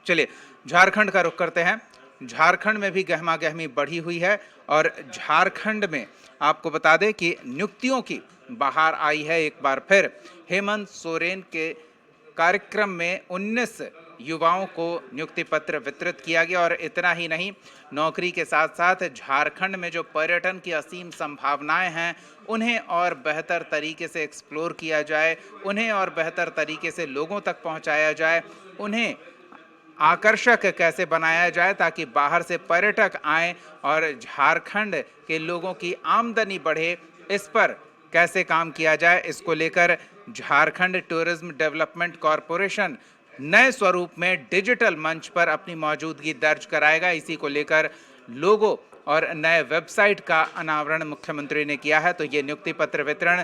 चलिए झारखंड का रुख करते हैं। झारखंड में भी गहमा गहमी बढ़ी हुई है और झारखंड में आपको बता दें कि नियुक्तियों की बहार आई है। एक बार फिर हेमंत सोरेन के कार्यक्रम में 19 युवाओं को नियुक्ति पत्र वितरित किया गया और इतना ही नहीं, नौकरी के साथ साथ झारखंड में जो पर्यटन की असीम संभावनाएं हैं उन्हें और बेहतर तरीके से एक्सप्लोर किया जाए, उन्हें और बेहतर तरीके से लोगों तक पहुंचाया जाए, उन्हें आकर्षक कैसे बनाया जाए ताकि बाहर से पर्यटक आएं और झारखंड के लोगों की आमदनी बढ़े, इस पर कैसे काम किया जाए, इसको लेकर झारखंड टूरिज्म डेवलपमेंट कॉरपोरेशन नए स्वरूप में डिजिटल मंच पर अपनी मौजूदगी दर्ज कराएगा। इसी को लेकर लोगो और नए वेबसाइट का अनावरण मुख्यमंत्री ने किया है। तो ये नियुक्ति पत्र वितरण,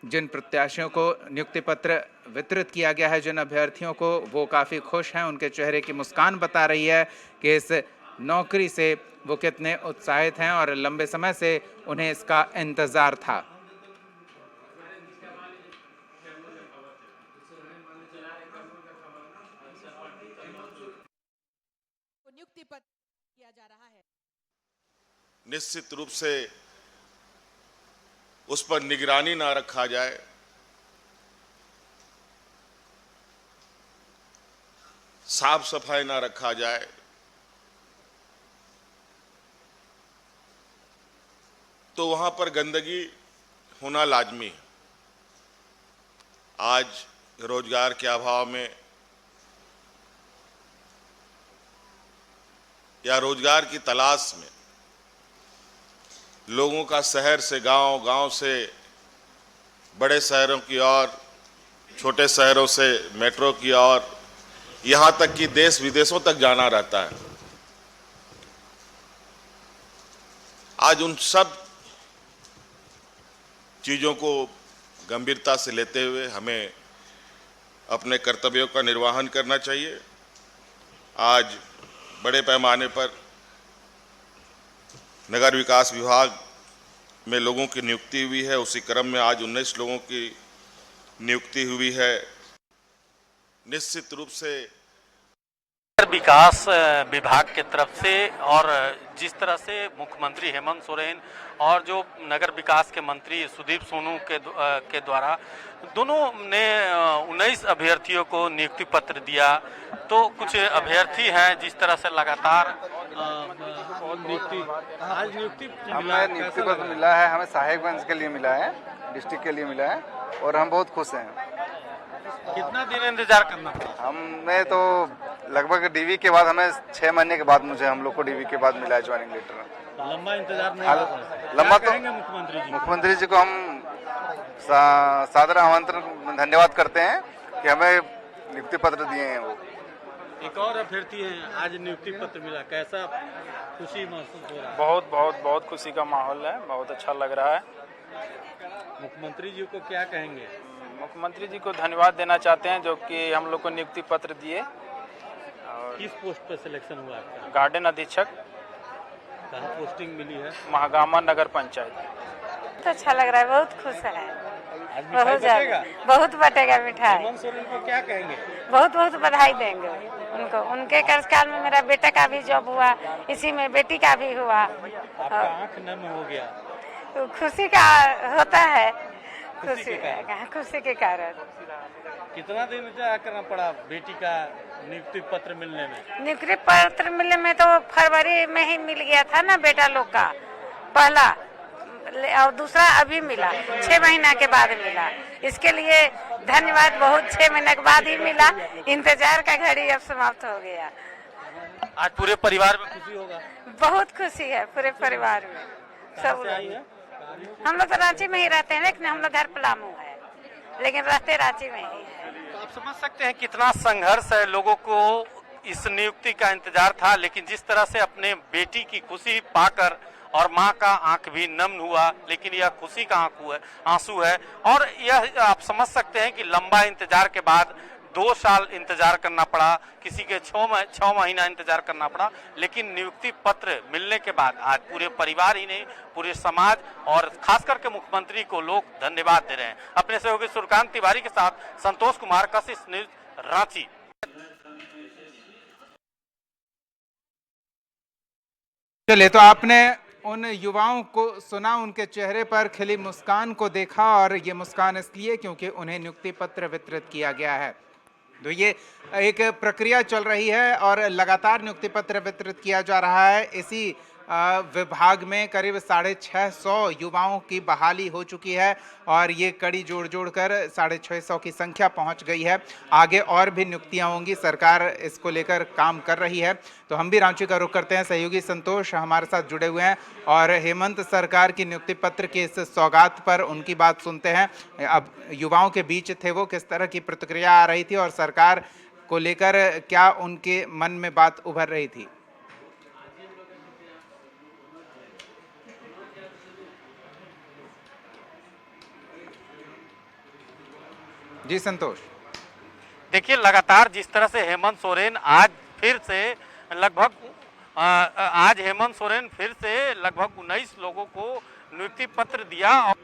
जिन प्रत्याशियों को नियुक्ति पत्र वितरित किया गया है, जिन अभ्यर्थियों को, वो काफ़ी खुश हैं। उनके चेहरे की मुस्कान बता रही है कि इस नौकरी से वो कितने उत्साहित हैं और लंबे समय से उन्हें इसका इंतज़ार था। नियुक्ति पत्र किया जा रहा है। निश्चित रूप से उस पर निगरानी ना रखा जाए, साफ सफाई ना रखा जाए, तो वहां पर गंदगी होना लाजमी है। आज रोजगार के अभाव में या रोजगार की तलाश में लोगों का शहर से गांव, गांव से बड़े शहरों की ओर, छोटे शहरों से मेट्रो की ओर, यहां तक कि देश विदेशों तक जाना रहता है। आज उन सब चीजों को गंभीरता से लेते हुए हमें अपने कर्तव्यों का निर्वहन करना चाहिए। आज बड़े पैमाने पर नगर विकास विभाग में लोगों की नियुक्ति हुई है। उसी क्रम में आज 19 लोगों की नियुक्ति हुई है। निश्चित रूप से विकास विभाग के तरफ से और जिस तरह से मुख्यमंत्री हेमंत सोरेन और जो नगर विकास के मंत्री सुदीप सोनू के द्वारा दोनों ने 19 अभ्यर्थियों को नियुक्ति पत्र दिया। तो कुछ अभ्यर्थी हैं जिस तरह से लगातार हमें नियुक्ति पत्र मिला है। हमें साहेबगंज के लिए मिला है, डिस्ट्रिक्ट के लिए मिला है और हम बहुत खुश हैं। कितना दिन इंतजार करना पड़ा? हमें तो लगभग डीवी के बाद, हमें 6 महीने के बाद हम लोग को डीवी के बाद मिला है ज्वाइनिंग लेटर। लंबा इंतजार नहीं लंबा तो मुख्यमंत्री जी को हम सादर आमंत्रण धन्यवाद करते हैं कि हमें नियुक्ति पत्र दिए हैं। वो एक और अभ्यर्थी हैं, आज नियुक्ति पत्र मिला, कैसा खुशी महसूस हो रहा है? बहुत खुशी का माहौल है, बहुत अच्छा लग रहा है। मुख्यमंत्री जी को क्या कहेंगे? मुख्यमंत्री जी को धन्यवाद देना चाहते हैं जो कि हम लोग को नियुक्ति पत्र दिए। और किस पोस्ट पर सिलेक्शन हुआ आपका? गार्डन अधीक्षक। कहाँ पोस्टिंग मिली है? महागामा नगर पंचायत। बहुत अच्छा लग रहा है, बहुत खुश है। बहुत ज्यादा, बहुत बटेगा मिठाई। हेमंत सोरेन को क्या कहेंगे? बहुत बधाई देंगे उनको। उनके कार्यकाल में मेरा बेटा का भी जॉब हुआ, इसी में बेटी का भी हुआ। आपका आंख नम हो गया। तो खुशी का होता है, खुशी के कारण। कितना दिन इंतजार करना पड़ा बेटी का नियुक्ति पत्र मिलने में? नियुक्ति पत्र मिलने में तो फरवरी में ही मिल गया था ना बेटा लोग का पहला, और दूसरा अभी मिला, 6 महीना के बाद मिला। इसके लिए धन्यवाद। बहुत 6 महीने के बाद ही मिला। इंतजार का घड़ी अब समाप्त हो गया। आज पूरे परिवार में खुशी होगा? बहुत खुशी है पूरे परिवार में। सब हम लोग तो रांची में ही रहते हैं, लेकिन हम लोग घर पलामू है, लेकिन रहते रांची में ही है। तो आप समझ सकते हैं कितना संघर्ष है। लोगों को इस नियुक्ति का इंतजार था, लेकिन जिस तरह से अपने बेटी की खुशी पाकर और मां का आंख भी नम हुआ, लेकिन यह खुशी का आंसू है। और यह आप समझ सकते हैं कि लंबा इंतजार के बाद 2 साल इंतजार करना पड़ा, किसी के 6 महीना इंतजार करना पड़ा, लेकिन नियुक्ति पत्र मिलने के बाद आज पूरे परिवार ही नहीं, पूरे समाज और खास करके मुख्यमंत्री को लोग धन्यवाद दे रहे हैं। अपने सहयोगी सूर्यकांत तिवारी के साथ संतोष कुमार, कशिश न्यूज, रांची। चलिए, तो आपने उन युवाओं को सुना, उनके चेहरे पर खिली मुस्कान को देखा, और ये मुस्कान इसलिए क्योंकि उन्हें नियुक्ति पत्र वितरित किया गया है। तो ये एक प्रक्रिया चल रही है और लगातार नियुक्ति पत्र वितरित किया जा रहा है। इसी विभाग में करीब 650 युवाओं की बहाली हो चुकी है और ये कड़ी जोड़ कर 650 की संख्या पहुंच गई है। आगे और भी नियुक्तियां होंगी, सरकार इसको लेकर काम कर रही है। तो हम भी रांची का रुख करते हैं, सहयोगी संतोष हमारे साथ जुड़े हुए हैं और हेमंत सरकार की नियुक्ति पत्र की इस सौगात पर उनकी बात सुनते हैं। अब युवाओं के बीच थे वो, किस तरह की प्रतिक्रिया आ रही थी और सरकार को लेकर क्या उनके मन में बात उभर रही थी। जी संतोष, देखिए, लगातार जिस तरह से हेमंत सोरेन आज फिर से लगभग 19 लोगों को नियुक्ति पत्र दिया। हम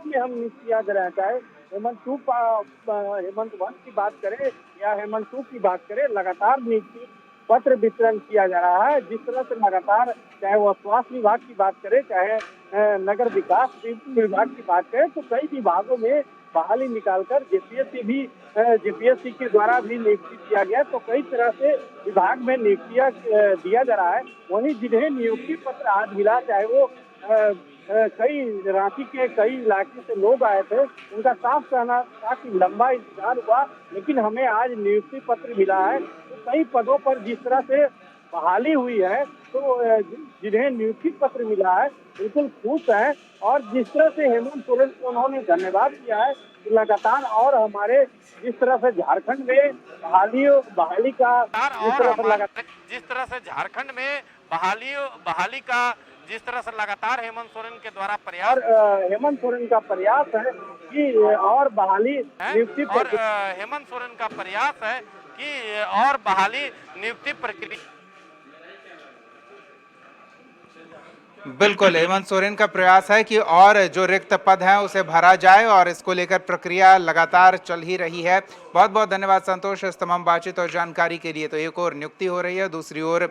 नियुक्तियां कराना चाहे हेमंत 1 की बात करें या हेमंत 2 की बात करें, लगातार नियुक्ति पत्र वितरण किया जा रहा है। जिस तरह से लगातार, चाहे वो स्वास्थ्य विभाग की बात करें, चाहे नगर विकास विभाग की बात करें, तो कई विभागों में बहाली निकालकर जेपीएससी के द्वारा भी नियुक्ति किया गया। तो कई तरह से विभाग में नियुक्तियां दिया जा रहा है। वहीं जिन्हें नियुक्ति पत्र आज मिला, चाहे वो कई रांची के कई इलाके से लोग आए थे, उनका साफ कहना था कि लंबा इंतजार हुआ लेकिन हमें आज नियुक्ति पत्र मिला है। तो कई पदों पर जिस तरह से बहाली हुई है, तो जिन्हें नियुक्ति पत्र मिला है बिल्कुल खुश है। और जिस तरह से हेमंत सोरेन को उन्होंने धन्यवाद किया है, लगातार और हमारे जिस तरह से झारखंड में बहाली का जिस तरह से झारखंड में बहाली का जिस तरह से लगातार हेमंत सोरेन के द्वारा प्रयास, और हेमंत सोरेन का प्रयास है कि और बहाली नियुक्ति हेमंत सोरेन का प्रयास है कि और बहाली नियुक्ति प्रक्रिया। बिल्कुल, हेमंत सोरेन का प्रयास है कि और जो रिक्त पद हैं उसे भरा जाए और इसको लेकर प्रक्रिया लगातार चल ही रही है। बहुत बहुत धन्यवाद संतोष इस तमाम बातचीत और जानकारी के लिए। तो एक और नियुक्ति हो रही है, दूसरी ओर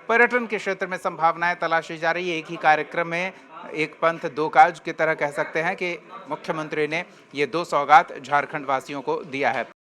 पर्यटन के क्षेत्र में संभावनाएं तलाशी जा रही है। एक ही कार्यक्रम में एक पंथ दो काज की तरह कह सकते हैं कि मुख्यमंत्री ने ये 2 सौगात झारखंड वासियों को दिया है।